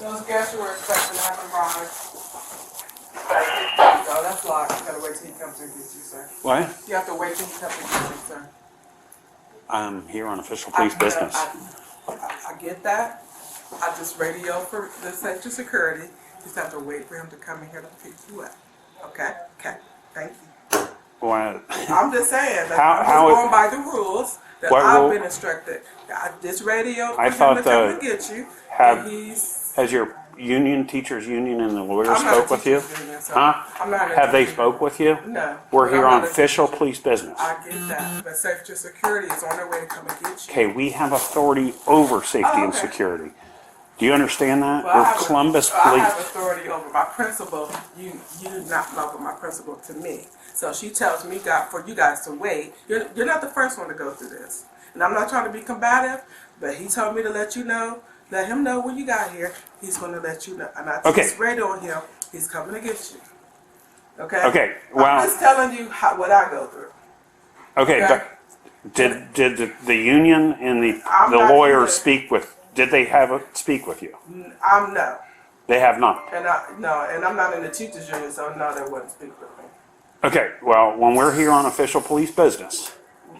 Those guests were expecting to have arrived. No, that's locked. You gotta wait till he comes and gets you, sir. What? You have to wait till he comes and gets you, sir. I'm here on official police business. I get that. I just radio for the safety security. You just have to wait for him to come in here to pick you up. Okay? Okay. Thank you. Well, I'm just saying that How- I'm how- just going by the rules that What I've rule? been instructed. This radio for I him thought to come the- and get you. have- and he's has your union, teachers union, and the lawyers I'm not spoke a with you? teacher's union, so Huh? I'm not a Have they teacher. spoke with you? No. We're but here I'm on not a official teacher. police business. I get that, but safety security is on their way to come and get you. Okay, we have authority over safety Oh, and okay. security. Do you understand that? Well, We're Columbus I have Police. authority over my principal. You not over my principal to me. So she tells me for you guys to wait. You're not the first one to go through this, and I'm not trying to be combative, but he told me to let you know. Let him know when you got here. He's going to let you know. And I Okay. just radioed him. He's coming to get you. Okay. Okay, well- I'm just telling you what I go through. Okay, Okay. but did the union and the I'm not lawyers either. speak with? Did they speak with you? I'm no, They have not. and I'm not in the teachers union, so no, they wouldn't speak with me. Okay, well, when we're here on official police business,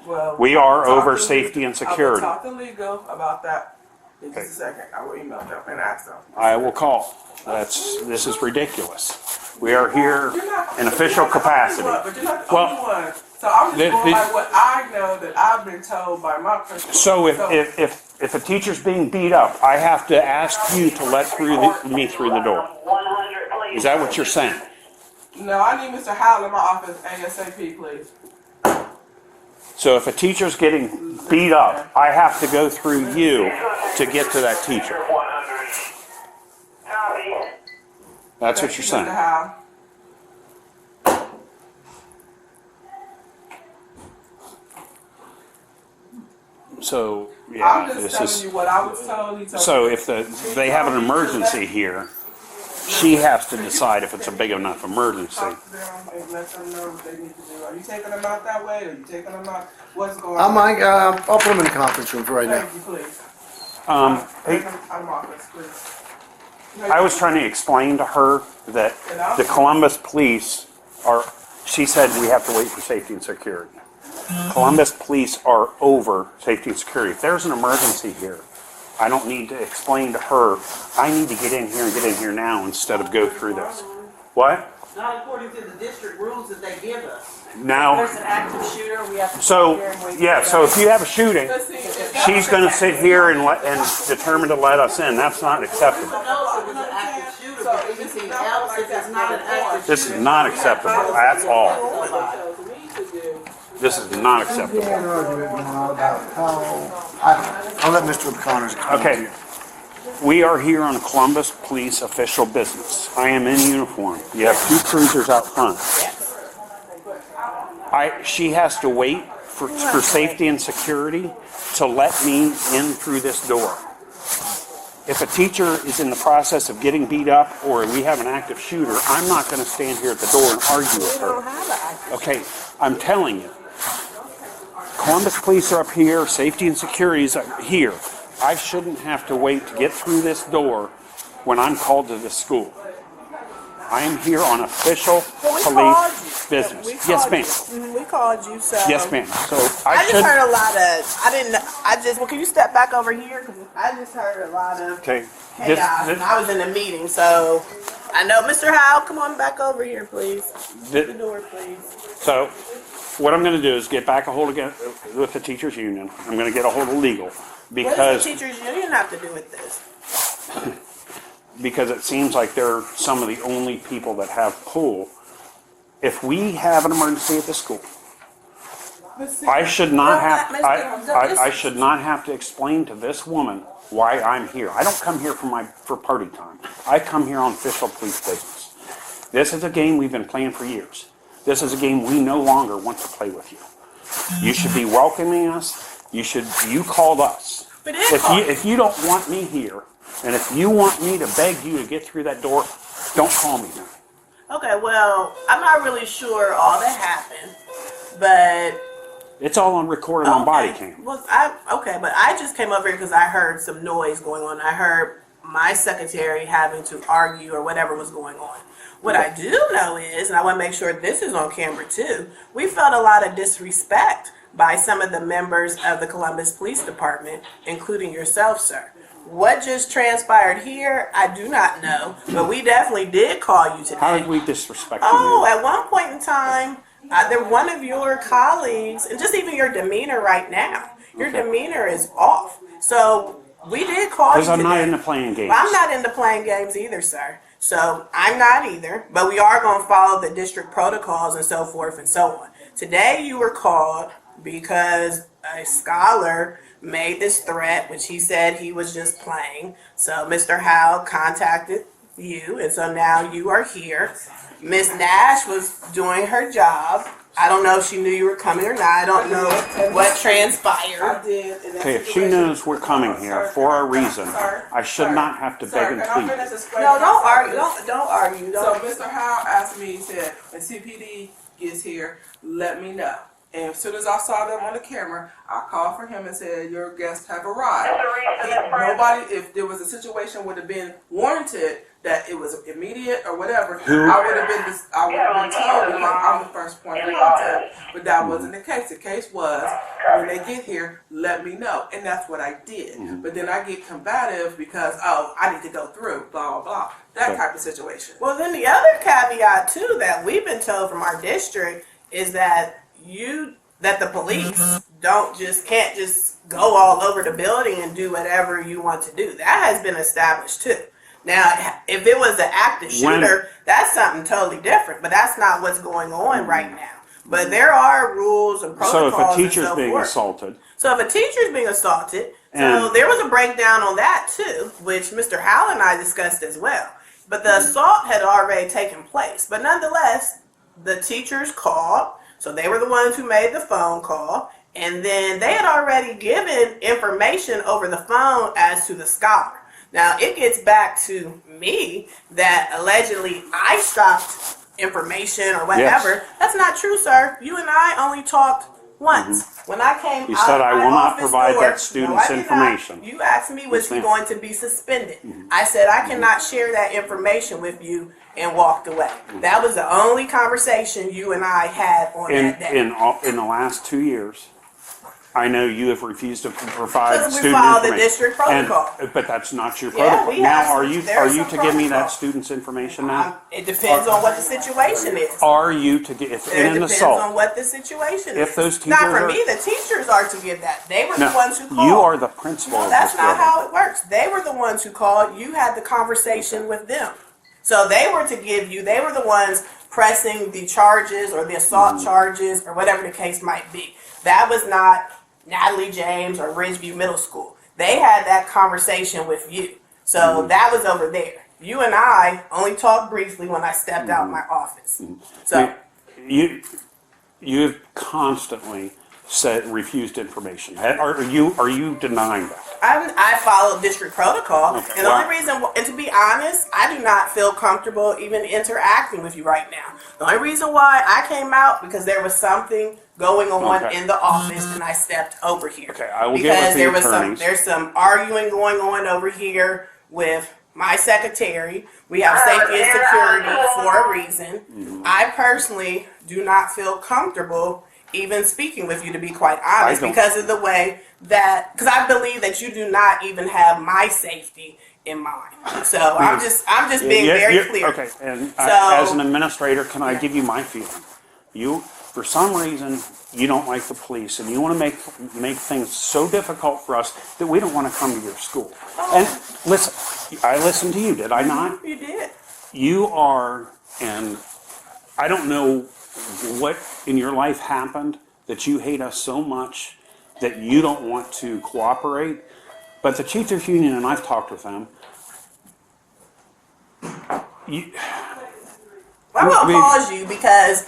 Well, we are talk over to- safety and I will security. talk to legal about that in Okay. just a second. I will email them and ask them. I will call. This is ridiculous. We are here You're not- in official you're not the capacity. only one, but you're not the Well, only one. So I'm just the- going the- by what I know that I've been told by my principal. So if a teacher's being beat up, I have to ask you to let me through the door. Is that what you're saying? No, I need Mr. Howell in my office ASAP, please. So if a teacher's getting beat up, I have to go through you to get to that teacher. That's what you're Mr. saying. Howell. So I'm yeah, just this telling is. you what I was told. He told So me. if they have an emergency here, she has to decide if it's a big enough emergency. Talk to them and let them know what they need to do. Are you taking them out that way? Are you taking them out? What's going on? I'll put them in the conference room for right now. Thank you, please. Hey, Take them out of my office, please. I was trying to explain to her that the Columbus police are, she said we have to wait for safety and security. Columbus police are over safety and security. If there's an emergency here, I don't need to explain to her, I need to get in here and get in here now instead of go through this. What? Not according to the district rules that they give us. Now, There's an active shooter, we have to. so, sit here and wait for yeah, them. so if you have a shooting, Let's see, if that she's was gonna the sit case, here and determine to let us in. That's not acceptable. No, it was an active shooter, but anything else, if it's not an active This shooter. is not acceptable at all. tells me to do. This is not acceptable. I'll let Mr. O'Connor's comment. Okay. We are here on Columbus Police official business. I am in uniform. You have two cruisers out front. She has to wait for safety and security to let me in through this door. If a teacher is in the process of getting beat up or we have an active shooter, I'm not going to stand here at the door and argue with her. Okay, I'm telling you. Columbus Police are up here, safety and security is up here. I shouldn't have to wait to get through this door when I'm called to this school. I am here on official police business. Yes, ma'am. We called you, so. Yes, ma'am. So I I just should. heard a lot of. Well, can you step back over here? Because I just heard a lot of Okay. chaos. And I was in a meeting, so I know, Mr. Howell, come on back over here, please. The door, please. So what I'm going to do is get back a hold again with the teachers union. I'm going to get a hold of legal What because does the teachers union have to do with this? because it seems like they're some of the only people that have pull. If we have an emergency at the school, I should not have. I should not have to explain to this woman why I'm here. I don't come here for party time. I come here on official police business. This is a game we've been playing for years. This is a game we no longer want to play with you. You should be welcoming us. You called us. We did call you. If you don't want me here, and if you want me to beg you to get through that door, don't call me then. Okay, well, I'm not really sure all that happened, but. It's all on recording on Bodycam. Well, but I just came over here because I heard some noise going on. I heard my secretary having to argue or whatever was going on. What I do know is, and I want to make sure this is on camera too, we felt a lot of disrespect by some of the members of the Columbus Police Department, including yourself, sir. What just transpired here, I do not know, but we definitely did call you today. How did we disrespect Oh, you? at one point in time, one of your colleagues, and just even your demeanor right now, your demeanor is off. So we did call you Because I'm not today. into playing games. Well, I'm not into playing games either, sir. So I'm not either, but we are going to follow the district protocols and so forth and so on. Today you were called because a scholar made this threat, which he said he was just playing. So Mr. Howe contacted you, and so now you are here. Miss Nash was doing her job. I don't know if she knew you were coming or not. I don't know what transpired. I did. In that Okay, if she situation. knows we're coming here Sir, for a reason, sir, I should sir, not have to sir, beg and can I plead. finish explaining No, don't myself? argue. Don't argue. So Don't. Mr. Howe asked me, he said, when CPD gets here, let me know. And as soon as I saw them on the camera, I called for him and said, your guests have arrived. Nobody, if there was a situation would have been warranted that it was immediate or whatever, I would have been told because I'm the first point of contact. But that wasn't the case. The case was, when they get here, let me know. And that's what I did. But then I get combative because, oh, I need to go through, blah, blah, blah. That type of situation. Well, then the other caveat too that we've been told from our district is that the police can't just go all over the building and do whatever you want to do. That has been established too. Now, if it was an active shooter, that's something totally different. But that's not what's going on right now. But there are rules and So protocols. if a teacher's and so being forth. assaulted, So if a teacher's being assaulted, so And- there was a breakdown on that too, which Mr. Howell and I discussed as well. But the assault had already taken place. But nonetheless, the teachers called, so they were the ones who made the phone call, and then they had already given information over the phone as to the scholar. Now it gets back to me that allegedly I stopped information or whatever. Yes. That's not true, sir. You and I only talked once. When I came You out said, of "I my will not office provide door," that student's I did information. not. You asked me, was Yes, he ma'am. going to be suspended? I said, I cannot share that information with you, and walked away. That was the only conversation you and I had on that day. in the last 2 years, I know you have refused to provide Because we student follow the information. district protocol. But that's not your Yeah, protocol. we Now, have are some- you there's some to give me that protocol. student's information now? It depends on what the situation is. Are you to get, if It in an depends assault, on what the situation If is. those Not teachers for are- me, the teachers are to give that. They were no, the ones who called. you are the principal No, of that's this not building. how it works. They were the ones who called. You had the conversation with them. So they were to give you, they were the ones pressing the charges or the assault charges or whatever the case might be. That was not Natalie James or Ridgeview Middle School. They had that conversation with you. So that was over there. You and I only talked briefly when I stepped out of my office. So You've constantly said refused information. Are you denying that? I follow district protocol, Okay, and the well- only reason, and to be honest, I do not feel comfortable even interacting with you right now. The only reason why I came out because there was something going on Okay. in the office, and I stepped over here. Okay, I will get because with the there was attorneys. there's some arguing going on over here with my secretary. We have safety and security for a reason. I personally do not feel comfortable even speaking with you, to be quite honest, don't. because of the way that, because I believe that you do not even have my safety in mind. So I'm just being very clear. Okay, and So- as an administrator, can I give you my feeling? You, for some reason, you don't like the police, and you want to make things so difficult for us that we don't want to come to your school. And listen, I listened to you, did I not? You did. You are, and I don't know what in your life happened that you hate us so much that you don't want to cooperate. But the Teachers Union, and I've talked with them, I'm I gonna mean- pause you because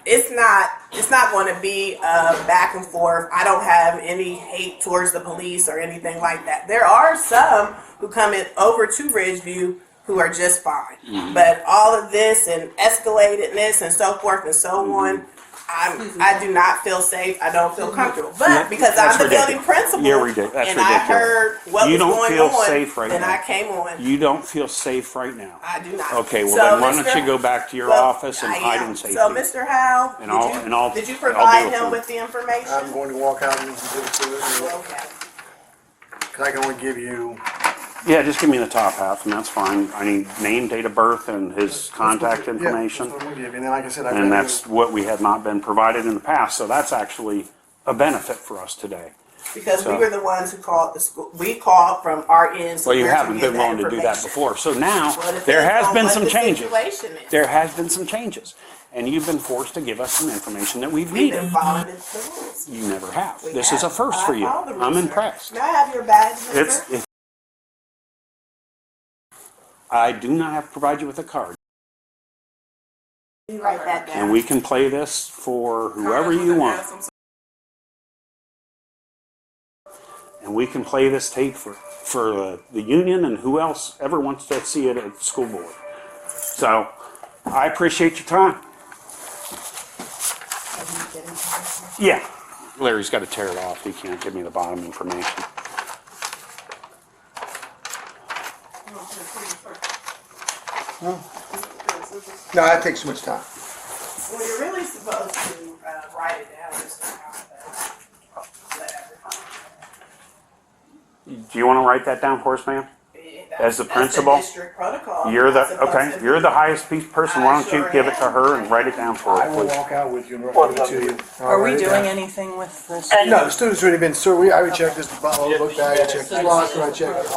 it's not going to be a back and forth. I don't have any hate towards the police or anything like that. There are some who come in over to Ridgeview who are just fine, but all of this and escalatedness and so forth and so on, I do not feel safe. I don't feel comfortable. But Yeah, because that's I'm the building ridiculous. principal, You're ridiculous. That's and I ridiculous. heard what You was don't going feel on, safe right then now. I came on. You don't feel safe right now. I do not. Okay, well So, then why don't Mr. you go back to your Well, office and I hide am. in safety? So, Mr. Howe, And I'll- did you I'll provide deal him with with the information? I'm going to walk out and give it to you. Okay. Cause I can only give you, Yeah, just give me the top half and that's fine. I need name, date of birth, and his contact yeah, information. that's what I'm gonna give you. And then like I said, And that's what we had not been provided in the past, so that's actually a benefit for us today. Because we So- were the ones who called the school. We called from our end. So Well, you we're to haven't get been willing to do that information. before, so now Well, it there depends has on been what some the changes. situation is. There has been some changes, and you've been forced to give us some information that we've We've been needed. following the rules. You never have. We This have. is a first for I you. follow the rules, I'm sir. impressed. May I have your badge, It's, mister? I do not have to provide you with a card, You write that down. and we can play this for whoever you want. And we can play this tape for the union and who else ever wants to see it at the school board. So I appreciate your time. Yeah, Larry's got to tear it off. He can't give me the bottom information. no, that takes too much time. Well, you're really supposed to write it down. Just like whatever. Do you want to write that down for us, ma'am? As the principal? That's the district protocol. You're the, Not supposed okay, to you're be. the highest piece person. Why don't you sure give it to am. her and write it down for I her, will please? walk out with you and give it to you. Are we Alright, doing yeah. anything with this? No, the student's already been, sir, I already checked this, look bag, I checked the locker, I checked.